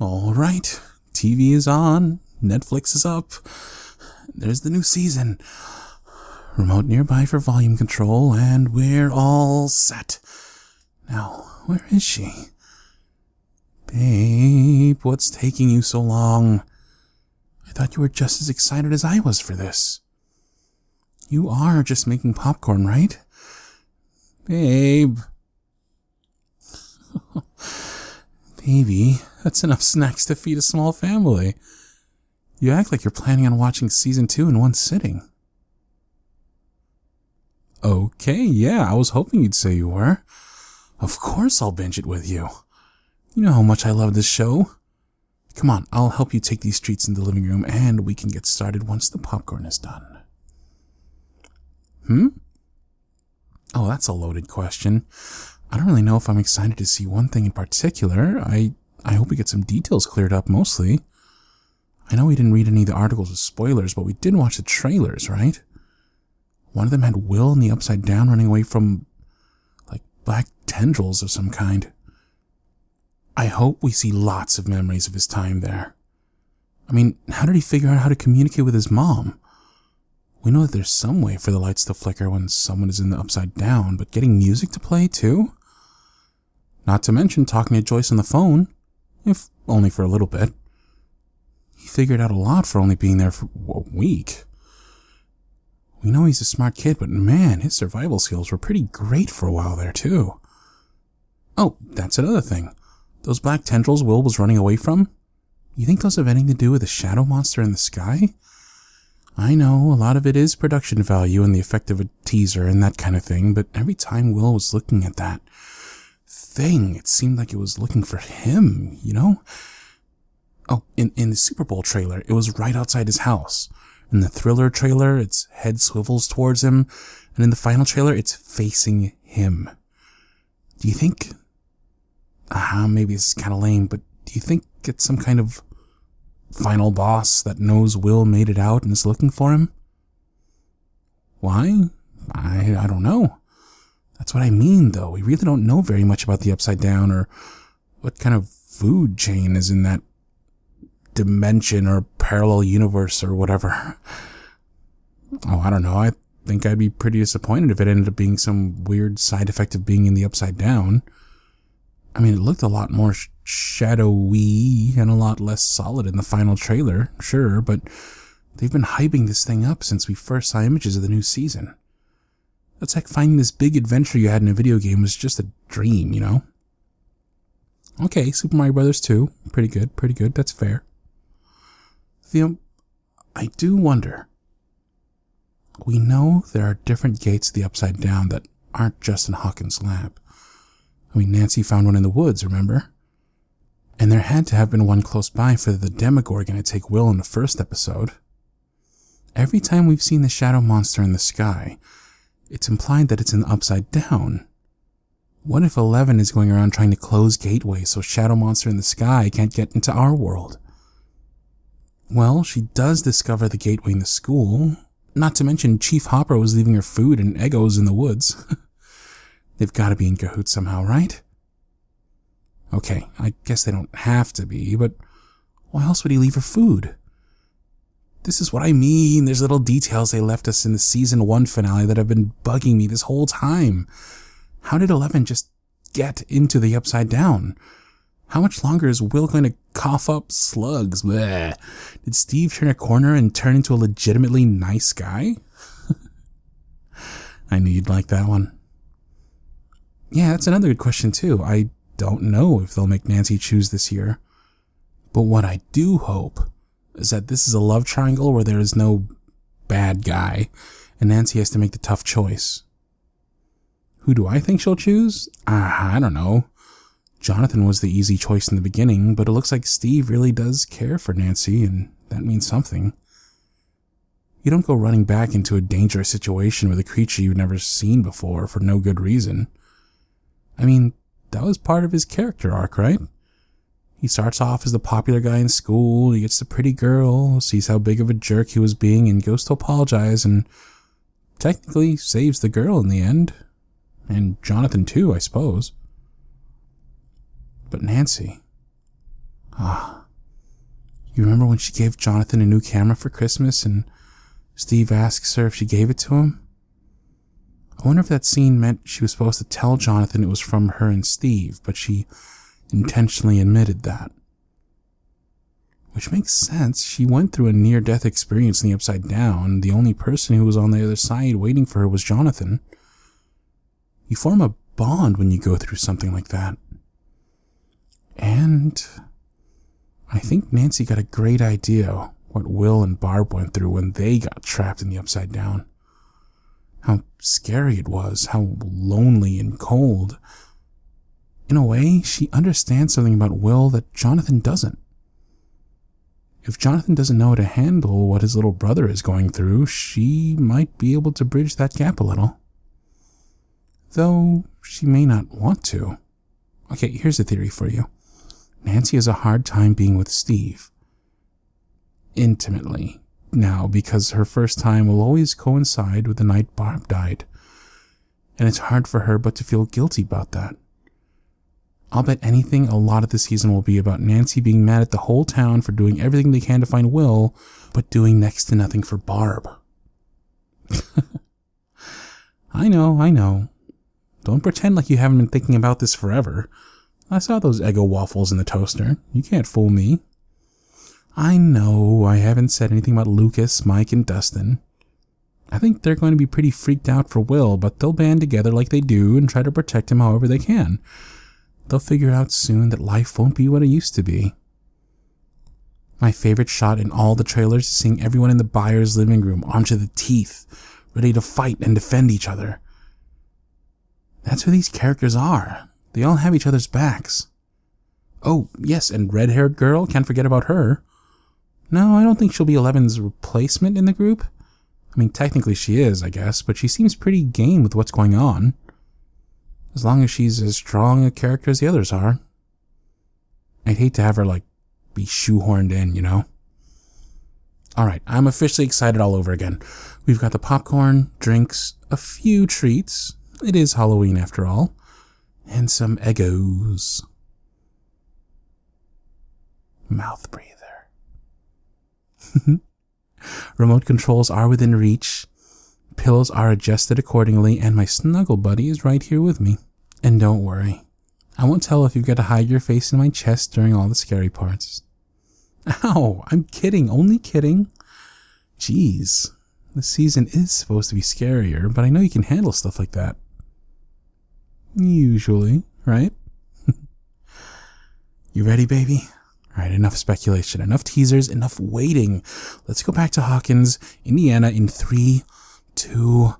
All right, TV is on, Netflix is up, there's the new season. Remote nearby for volume control, and we're all set. Now, where is she? Babe, what's taking you so long? I thought you were just as excited as I was for this. You are just making popcorn, right? Babe. Baby, that's enough snacks to feed a small family. You act like you're planning on watching season 2 in one sitting. Okay, yeah, I was hoping you'd say you were. Of course I'll binge it with you. You know how much I love this show. Come on, I'll help you take these treats in the living room, and we can get started once the popcorn is done. Oh, that's a loaded question. I don't really know if I'm excited to see one thing in particular. I hope we get some details cleared up, mostly. I know we didn't read any of the articles with spoilers, but we did watch the trailers, right? One of them had Will in the Upside Down running away from, like, black tendrils of some kind. I hope we see lots of memories of his time there. I mean, how did he figure out how to communicate with his mom? We know that there's some way for the lights to flicker when someone is in the Upside Down, but getting music to play, too? Not to mention talking to Joyce on the phone, if only for a little bit. He figured out a lot for only being there for a week. We know he's a smart kid, but man, his survival skills were pretty great for a while there, too. Oh, that's another thing. Those black tendrils Will was running away from? You think those have anything to do with the shadow monster in the sky? I know, a lot of it is production value and the effect of a teaser and that kind of thing, but every time Will was looking at that thing, it seemed like it was looking for him, you know? Oh, in the Super Bowl trailer, it was right outside his house. In the Thriller trailer, its head swivels towards him, and in the final trailer, it's facing him. Do you think... maybe this is kind of lame, but do you think it's some kind of final boss that knows Will made it out and is looking for him? Why? I don't know. That's what I mean, though. We really don't know very much about the Upside Down or what kind of food chain is in that dimension or parallel universe or whatever. Oh, I don't know. I think I'd be pretty disappointed if it ended up being some weird side effect of being in the Upside Down. I mean, it looked a lot more shadowy and a lot less solid in the final trailer, sure, but they've been hyping this thing up since we first saw images of the new season. That's like finding this big adventure you had in a video game was just a dream, you know? Okay, Super Mario Bros. 2, pretty good, that's fair. I do wonder. We know there are different gates to the Upside Down that aren't just in Hawkins' lab. I mean, Nancy found one in the woods, remember? And there had to have been one close by for the Demogorgon to take Will in the first episode. Every time we've seen the shadow monster in the sky, it's implied that it's in the Upside Down. What if 11 is going around trying to close gateways so shadow monster in the sky can't get into our world? Well, she does discover the gateway in the school. Not to mention Chief Hopper was leaving her food and Eggos in the woods. They've got to be in cahoots somehow, right? Okay, I guess they don't have to be, but why else would he leave her food? This is what I mean. There's little details they left us in the season 1 finale that have been bugging me this whole time. How did 11 just get into the Upside Down? How much longer is Will going to cough up slugs? Bleh. Did Steve turn a corner and turn into a legitimately nice guy? I knew you'd like that one. Yeah, that's another good question too. I don't know if they'll make Nancy choose this year. But what I do hope is that this is a love triangle where there is no bad guy, and Nancy has to make the tough choice. Who do I think she'll choose? I don't know. Jonathan was the easy choice in the beginning, but it looks like Steve really does care for Nancy, and that means something. You don't go running back into a dangerous situation with a creature you've never seen before for no good reason. I mean, that was part of his character arc, right? He starts off as the popular guy in school, he gets the pretty girl, sees how big of a jerk he was being, and goes to apologize, and technically saves the girl in the end. And Jonathan too, I suppose. But Nancy... You remember when she gave Jonathan a new camera for Christmas and Steve asks her if she gave it to him? I wonder if that scene meant she was supposed to tell Jonathan it was from her and Steve, but she intentionally admitted that. Which makes sense. She went through a near-death experience in the Upside Down. The only person who was on the other side waiting for her was Jonathan. You form a bond when you go through something like that. And I think Nancy got a great idea what Will and Barb went through when they got trapped in the Upside Down. How scary it was, how lonely and cold. In a way, she understands something about Will that Jonathan doesn't. If Jonathan doesn't know how to handle what his little brother is going through, she might be able to bridge that gap a little. Though she may not want to. Okay, here's a theory for you. Nancy has a hard time being with Steve. Intimately. Now, because her first time will always coincide with the night Barb died. And it's hard for her but to feel guilty about that. I'll bet anything a lot of the season will be about Nancy being mad at the whole town for doing everything they can to find Will, but doing next to nothing for Barb. I know. Don't pretend like you haven't been thinking about this forever. I saw those Eggo waffles in the toaster. You can't fool me. I know I haven't said anything about Lucas, Mike, and Dustin. I think they're going to be pretty freaked out for Will, but they'll band together like they do and try to protect him however they can. They'll figure out soon that life won't be what it used to be. My favorite shot in all the trailers is seeing everyone in the Byers' living room armed to the teeth, ready to fight and defend each other. That's who these characters are. They all have each other's backs. Oh, yes, and red-haired girl, can't forget about her. No, I don't think she'll be Eleven's replacement in the group. I mean, technically she is, I guess, but she seems pretty game with what's going on. As long as she's as strong a character as the others are. I'd hate to have her, be shoehorned in, you know? Alright, I'm officially excited all over again. We've got the popcorn, drinks, a few treats. It is Halloween after all. And some Eggos. Mouth breather. Remote controls are within reach. Pillows are adjusted accordingly, and my snuggle buddy is right here with me. And don't worry, I won't tell if you've got to hide your face in my chest during all the scary parts. Ow, I'm kidding, only kidding. Jeez, this season is supposed to be scarier, but I know you can handle stuff like that. Usually, right? You ready, baby? Alright, enough speculation, enough teasers, enough waiting. Let's go back to Hawkins, Indiana in 3, 2,